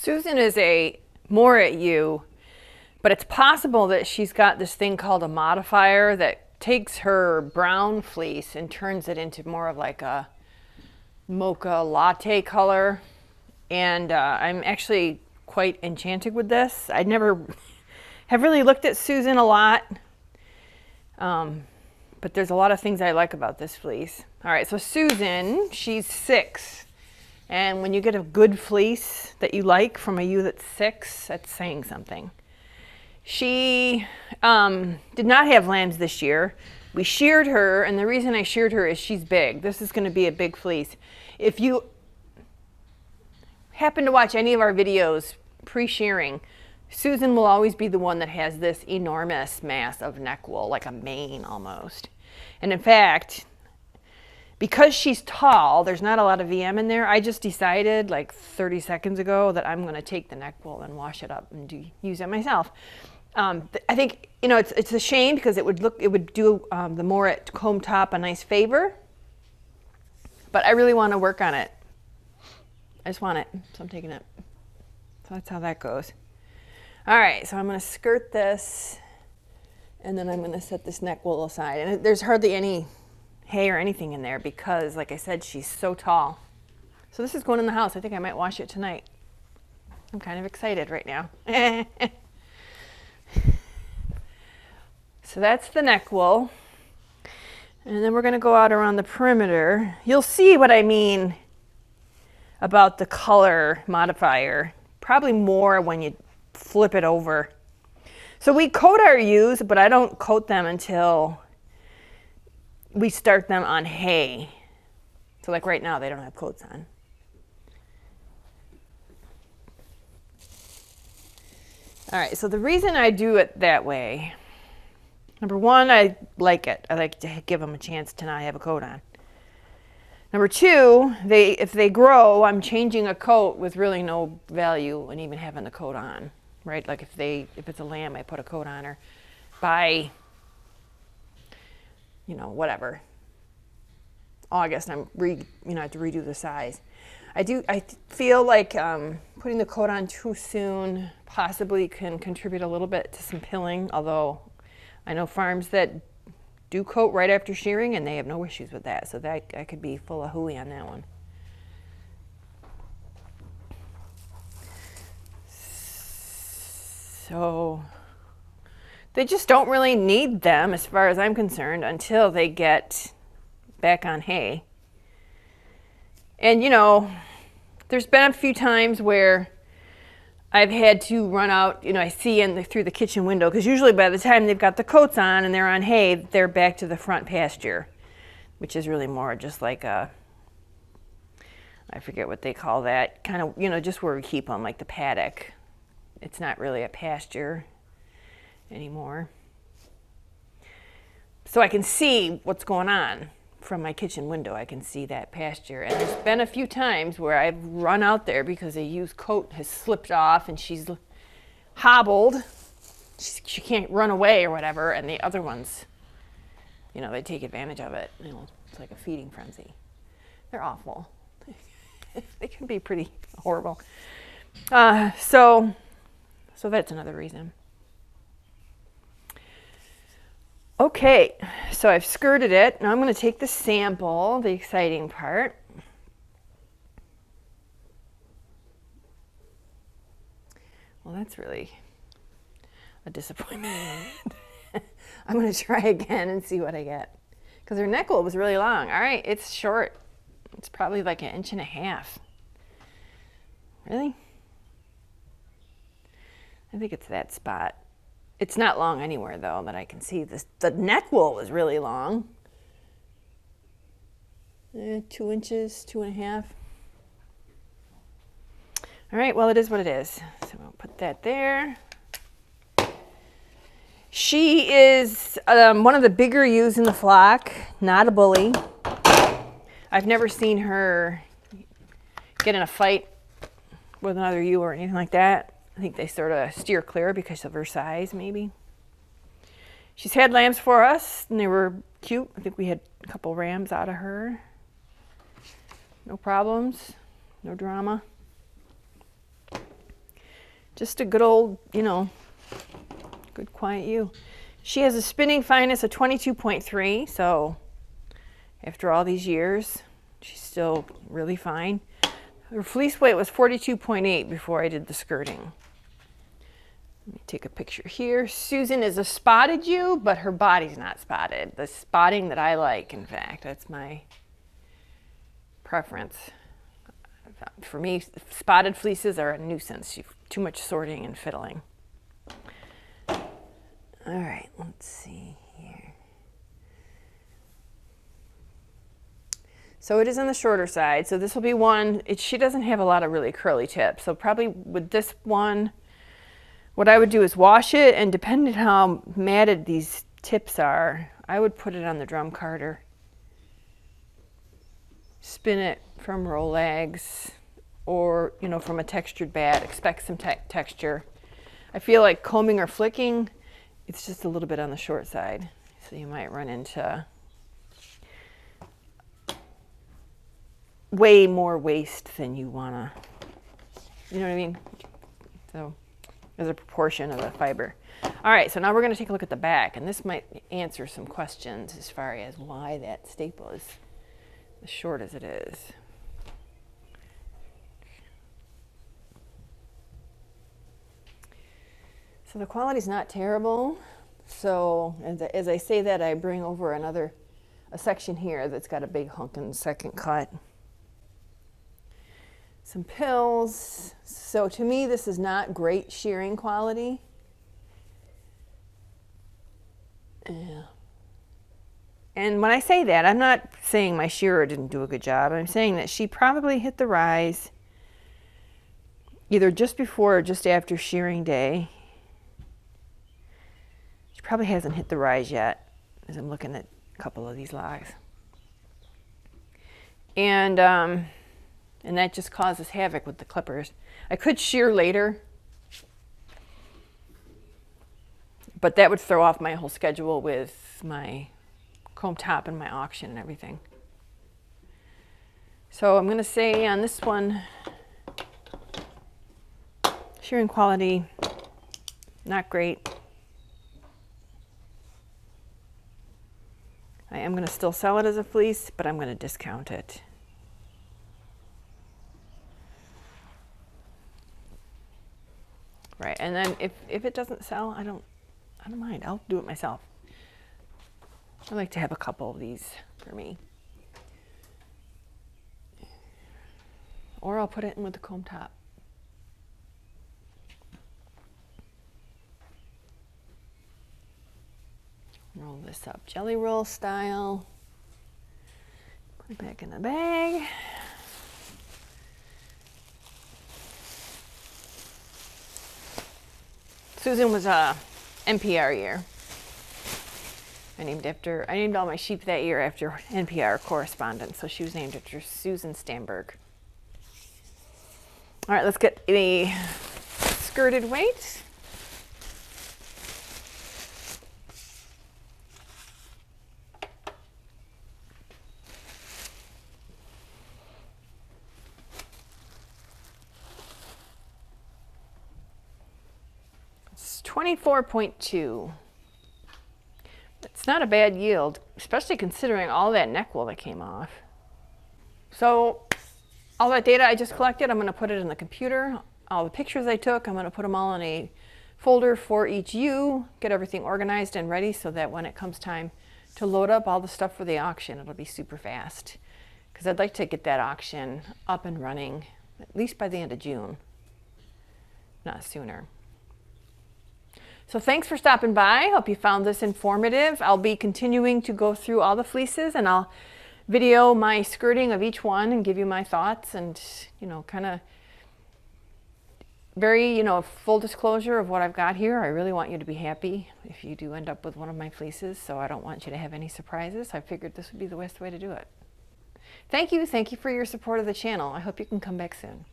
Susan is a Moorit ewe, but it's possible that she's got this thing called a modifier that takes her brown fleece and turns it into more of like a mocha latte color. And I'm actually quite enchanted with this. I never have really looked at Susan a lot, but there's a lot of things I like about this fleece. All right, so Susan, she's 6. And when you get a good fleece that you like from a ewe that's 6, that's saying something. She did not have lambs this year. We sheared her, and the reason I sheared her is she's big. This is going to be a big fleece. If you happen to watch any of our videos pre-shearing, Susan will always be the one that has this enormous mass of neck wool, like a mane almost. And in fact, because she's tall, there's not a lot of VM in there. I just decided like 30 seconds ago that I'm going to take the neck wool and wash it up and use it myself. I think, you know, it's a shame because it would do the Moorit comb top a nice favor, but I really want to work on it. I just want it, so I'm taking it. So that's how that goes. All right, so I'm going to skirt this, and then I'm going to set this neck wool aside. And there's hardly any hay or anything in there because, like I said, she's so tall. So this is going in the house. I think I might wash it tonight. I'm kind of excited right now. So that's the neck wool. And then we're going to go out around the perimeter. You'll see what I mean about the color modifier, probably more when you flip it over. So we coat our ewes, but I don't coat them until we start them on hay. So like right now, they don't have coats on. All right, so the reason I do it that way, number one, I like it. I like to give them a chance to not have a coat on. Number two, if they grow, I'm changing a coat with really no value in even having the coat on, right? Like if it's a lamb, I put a coat on her. By, you know, whatever, August, I have to redo the size. I feel like putting the coat on too soon possibly can contribute a little bit to some pilling, although I know farms that do coat right after shearing and they have no issues with that, so that I could be full of hooey on that one. So they just don't really need them as far as I'm concerned until they get back on hay. And you know, there's been a few times where I've had to run out, you know, I see through the kitchen window, because usually by the time they've got the coats on and they're on hay, they're back to the front pasture, which is really more just like I forget what they call that, kind of, you know, just where we keep them, like the paddock. It's not really a pasture anymore. So I can see what's going on from my kitchen window. I can see that pasture. And there's been a few times where I've run out there because a ewe's coat has slipped off and she's hobbled. She can't run away or whatever. And the other ones, you know, they take advantage of it. You know, it's like a feeding frenzy. They're awful. They can be pretty horrible. So that's another reason. Okay, so I've skirted it. Now I'm going to take the sample, the exciting part. Well, that's really a disappointment. I'm going to try again and see what I get. Because her neck wool was really long. All right, it's short. It's probably like 1.5 inches. Really? I think it's that spot. It's not long anywhere, though, that I can see. The neck wool was really long. 2 inches, 2.5. All right, well, it is what it is. So I'll put that there. She is one of the bigger ewes in the flock, not a bully. I've never seen her get in a fight with another ewe or anything like that. I think they sort of steer clear because of her size, maybe. She's had lambs for us, and they were cute. I think we had a couple rams out of her. No problems, no drama. Just a good old, you know, good quiet ewe. She has a spinning fineness of 22.3, so after all these years, she's still really fine. Her fleece weight was 42.8 before I did the skirting. Let me take a picture here. Susan is a spotted ewe, but her body's not spotted. The spotting that I like, in fact, that's my preference. For me, spotted fleeces are a nuisance. Too much sorting and fiddling. All right, let's see here. So it is on the shorter side. So this will be one, she doesn't have a lot of really curly tips. So probably with this one, what I would do is wash it, and depending on how matted these tips are, I would put it on the drum carder. Spin it from roll legs, or, you know, from a textured bat. Expect some texture. I feel like combing or flicking, it's just a little bit on the short side. So you might run into way more waste than you wanna, you know what I mean? So as a proportion of the fiber. All right, so now we're gonna take a look at the back, and this might answer some questions as far as why that staple is as short as it is. So the quality's not terrible. So as I say that, I bring over a section here that's got a big hunk in the second cut. Some pills. So to me, this is not great shearing quality. Yeah. And when I say that, I'm not saying my shearer didn't do a good job. I'm saying that she probably hit the rise either just before or just after shearing day. She probably hasn't hit the rise yet, as I'm looking at a couple of these logs. And that just causes havoc with the clippers. I could shear later, but that would throw off my whole schedule with my comb top and my auction and everything. So I'm going to say on this one, shearing quality, not great. I am going to still sell it as a fleece, but I'm going to discount it. Right, and then if it doesn't sell, I don't mind. I'll do it myself. I like to have a couple of these for me. Or I'll put it in with the comb top. Roll this up jelly roll style. Put it back in the bag. Susan was a NPR year. I named all my sheep that year after NPR correspondents, so she was named after Susan Stamberg. All right, let's get the skirted weight. It's 24.2. It's not a bad yield, especially considering all that neck wool that came off. So all that data I just collected, I'm going to put it in the computer. All the pictures I took, I'm going to put them all in a folder for each ewe, get everything organized and ready so that when it comes time to load up all the stuff for the auction, it'll be super fast. Because I'd like to get that auction up and running at least by the end of June, not sooner. So thanks for stopping by. Hope you found this informative. I'll be continuing to go through all the fleeces, and I'll video my skirting of each one and give you my thoughts, and, you know, kind of very, you know, full disclosure of what I've got here. I really want you to be happy if you do end up with one of my fleeces, so I don't want you to have any surprises. I figured this would be the best way to do it. Thank you for your support of the channel. I hope you can come back soon.